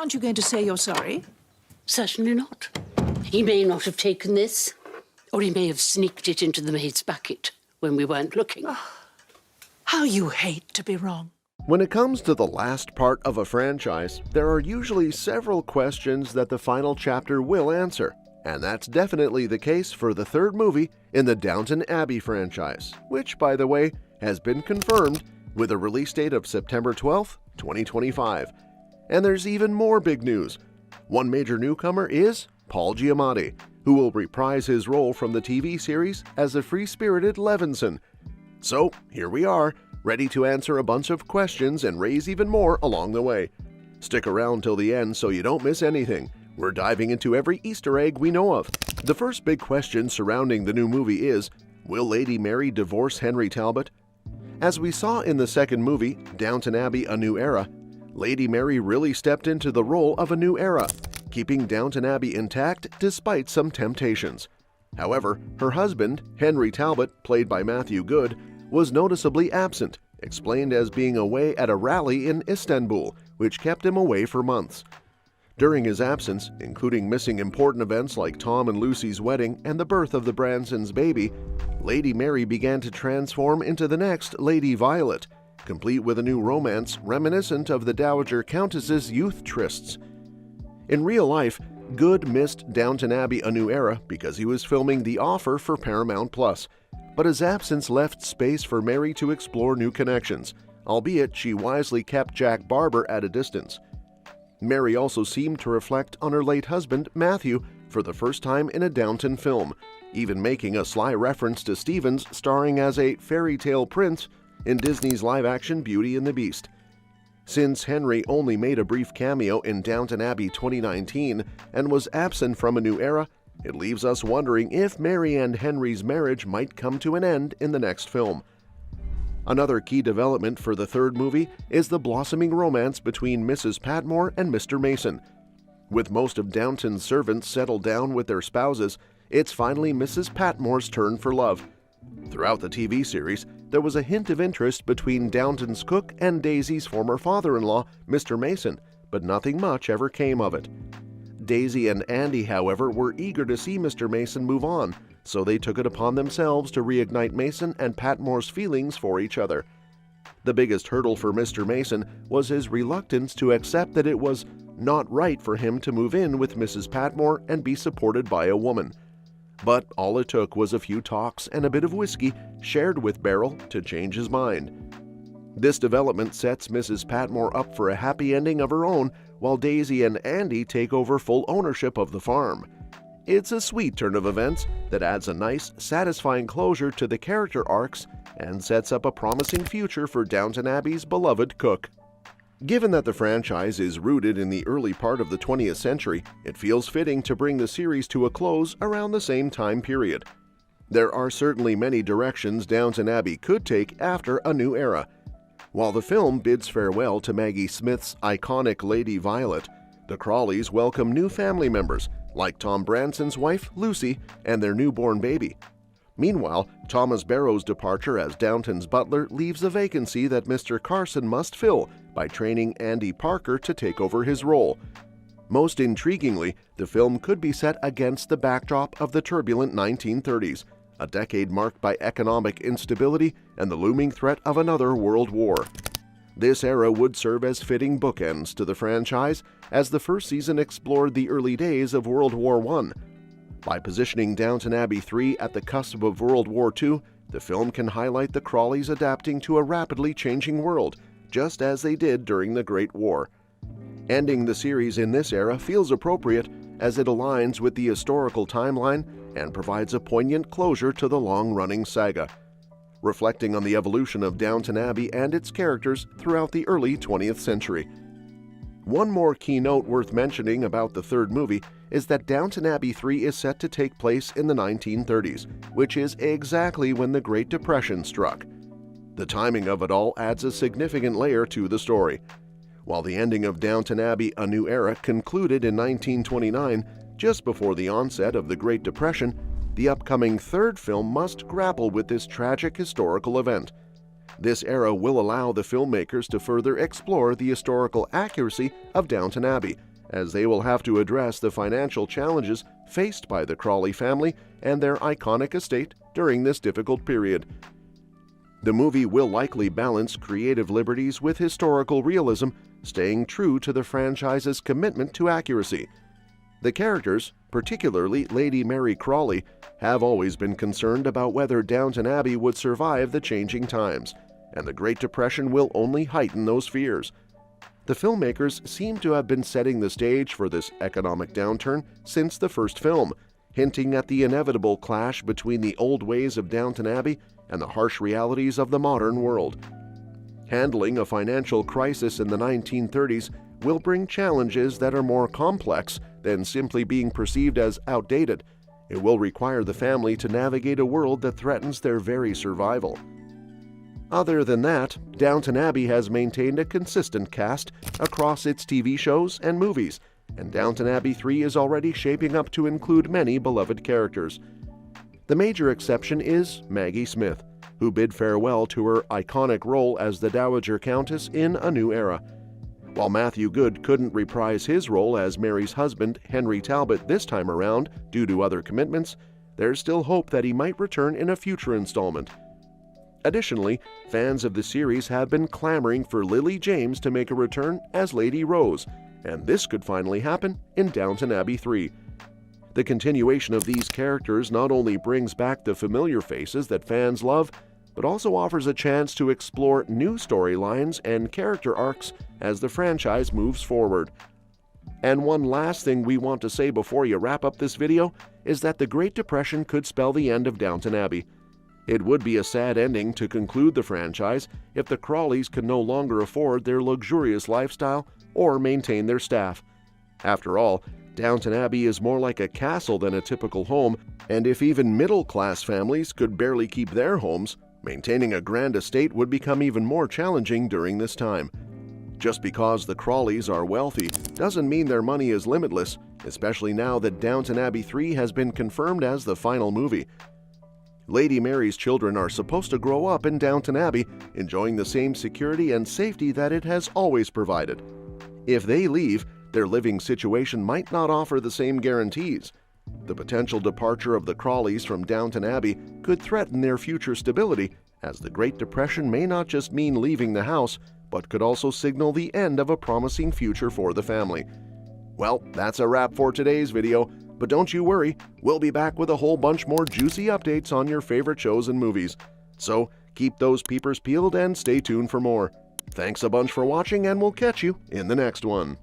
Aren't you going to say you're sorry? Certainly not. He may not have taken this, or he may have sneaked it into the maid's bucket when we weren't looking. How you hate to be wrong. When it comes to the last part of a franchise, there are usually several questions that the final chapter will answer. And that's definitely the case for the third movie in the Downton Abbey franchise, which, by the way, has been confirmed with a release date of September 12th, 2025. And there's even more big news. One major newcomer is Paul Giamatti, who will reprise his role from the TV series as the free-spirited Levinson. So, here we are, ready to answer a bunch of questions and raise even more along the way. Stick around till the end so you don't miss anything. We're diving into every Easter egg we know of. The first big question surrounding the new movie is, will Lady Mary divorce Henry Talbot? As we saw in the second movie, Downton Abbey: A New Era, Lady Mary really stepped into the role of a new era, keeping Downton Abbey intact despite some temptations. However, her husband, Henry Talbot, played by Matthew Goode, was noticeably absent, explained as being away at a rally in Istanbul, which kept him away for months. During his absence, including missing important events like Tom and Lucy's wedding and the birth of the Bransons' baby, Lady Mary began to transform into the next Lady Violet, complete with a new romance reminiscent of the Dowager Countess's youth trysts. In real life, Goode missed Downton Abbey: A New Era because he was filming The Offer for Paramount+, but his absence left space for Mary to explore new connections, albeit she wisely kept Jack Barber at a distance. Mary also seemed to reflect on her late husband, Matthew, for the first time in a Downton film, even making a sly reference to Stevens starring as a fairy tale prince in Disney's live-action Beauty and the Beast. Since Henry only made a brief cameo in Downton Abbey 2019 and was absent from A New Era, it leaves us wondering if Mary and Henry's marriage might come to an end in the next film. Another key development for the third movie is the blossoming romance between Mrs. Patmore and Mr. Mason. With most of Downton's servants settled down with their spouses, it's finally Mrs. Patmore's turn for love. Throughout the TV series, there was a hint of interest between Downton's cook and Daisy's former father-in-law, Mr. Mason, but nothing much ever came of it. Daisy and Andy, however, were eager to see Mr. Mason move on, so they took it upon themselves to reignite Mason and Patmore's feelings for each other. The biggest hurdle for Mr. Mason was his reluctance to accept that it was not right for him to move in with Mrs. Patmore and be supported by a woman. But all it took was a few talks and a bit of whiskey shared with Beryl to change his mind. This development sets Mrs. Patmore up for a happy ending of her own, while Daisy and Andy take over full ownership of the farm. It's a sweet turn of events that adds a nice, satisfying closure to the character arcs and sets up a promising future for Downton Abbey's beloved cook. Given that the franchise is rooted in the early part of the 20th century, it feels fitting to bring the series to a close around the same time period. There are certainly many directions Downton Abbey could take after A New Era. While the film bids farewell to Maggie Smith's iconic Lady Violet, the Crawleys welcome new family members like Tom Branson's wife, Lucy, and their newborn baby. Meanwhile, Thomas Barrow's departure as Downton's butler leaves a vacancy that Mr. Carson must fill by training Andy Parker to take over his role. Most intriguingly, the film could be set against the backdrop of the turbulent 1930s, a decade marked by economic instability and the looming threat of another world war. This era would serve as fitting bookends to the franchise, as the first season explored the early days of World War I. By positioning Downton Abbey 3 at the cusp of World War II, the film can highlight the Crawleys adapting to a rapidly changing world, just as they did during the Great War. Ending the series in this era feels appropriate, as it aligns with the historical timeline and provides a poignant closure to the long-running saga, reflecting on the evolution of Downton Abbey and its characters throughout the early 20th century. One more key note worth mentioning about the third movie is that Downton Abbey 3 is set to take place in the 1930s, which is exactly when the Great Depression struck. The timing of it all adds a significant layer to the story. While the ending of Downton Abbey: A New Era concluded in 1929, just before the onset of the Great Depression, the upcoming third film must grapple with this tragic historical event. This era will allow the filmmakers to further explore the historical accuracy of Downton Abbey as they will have to address the financial challenges faced by the Crawley family and their iconic estate during this difficult period. The movie will likely balance creative liberties with historical realism, staying true to the franchise's commitment to accuracy. The characters, particularly Lady Mary Crawley, have always been concerned about whether Downton Abbey would survive the changing times, and the Great Depression will only heighten those fears. The filmmakers seem to have been setting the stage for this economic downturn since the first film, hinting at the inevitable clash between the old ways of Downton Abbey and the harsh realities of the modern world. Handling a financial crisis in the 1930s will bring challenges that are more complex than simply being perceived as outdated. It will require the family to navigate a world that threatens their very survival. Other than that, Downton Abbey has maintained a consistent cast across its TV shows and movies, and Downton Abbey 3 is already shaping up to include many beloved characters. The major exception is Maggie Smith, who bid farewell to her iconic role as the Dowager Countess in A New Era. While Matthew Goode couldn't reprise his role as Mary's husband, Henry Talbot, this time around due to other commitments, there's still hope that he might return in a future installment. Additionally, fans of the series have been clamoring for Lily James to make a return as Lady Rose, and this could finally happen in Downton Abbey 3. The continuation of these characters not only brings back the familiar faces that fans love, but also offers a chance to explore new storylines and character arcs as the franchise moves forward. And one last thing we want to say before you wrap up this video is that the Great Depression could spell the end of Downton Abbey. It would be a sad ending to conclude the franchise if the Crawleys can no longer afford their luxurious lifestyle or maintain their staff. After all, Downton Abbey is more like a castle than a typical home, and if even middle-class families could barely keep their homes, maintaining a grand estate would become even more challenging during this time. Just because the Crawleys are wealthy doesn't mean their money is limitless, especially now that Downton Abbey 3 has been confirmed as the final movie. Lady Mary's children are supposed to grow up in Downton Abbey, enjoying the same security and safety that it has always provided. If they leave, their living situation might not offer the same guarantees. The potential departure of the Crawleys from Downton Abbey could threaten their future stability, as the Great Depression may not just mean leaving the house, but could also signal the end of a promising future for the family. Well, that's a wrap for today's video. But don't you worry, we'll be back with a whole bunch more juicy updates on your favorite shows and movies. So keep those peepers peeled and stay tuned for more. Thanks a bunch for watching, and we'll catch you in the next one.